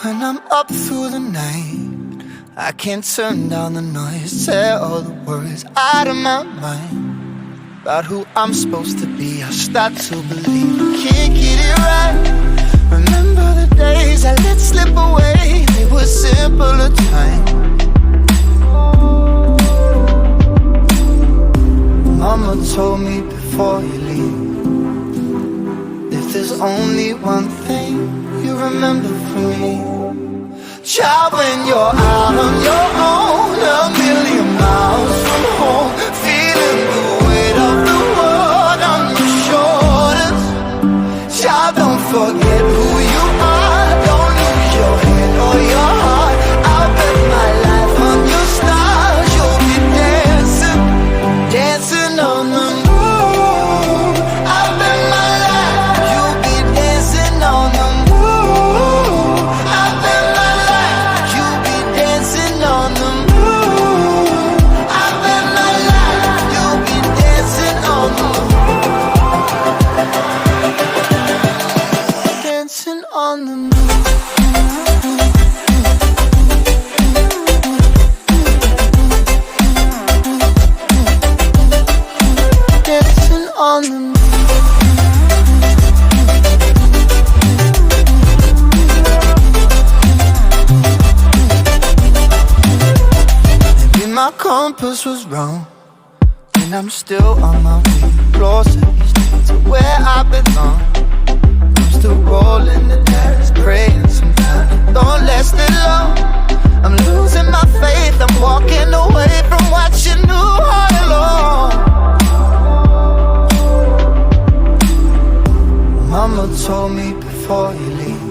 When I'm up through the night, I can't turn down the noise, tear all the worries out of my mind. About who I'm supposed to be, I start to believe I can't get it right. Remember the days I let slip away, they were simpler times. Mama told me before you leave, if there's only one thing you remember from me, child, when you're out on your own, a million miles from home, feeling the weight of the world on your shoulders. Child, don't forget who you are, don't lose your head or your heart. I'll bet my life on your stars, you'll be dancing, dancing on the moon. I'll bet my life, you'll be dancing on the moon. I'll bet my life, you'll be dancing on the moon. I'll bet my life, you'll be dancing on the moon. Dancing on the moon. Dancing on the moon. Maybe my compass was wrong, and I'm still on my way closer each day to where I belong. I'm still rolling the dice, praying sometimes it don't last that long. I'm losing my faith, I'm walking away from what you knew all along. Mama told me before you leave,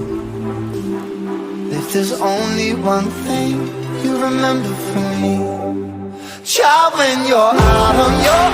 if there's only one thing you remember from me, child, when you're out on your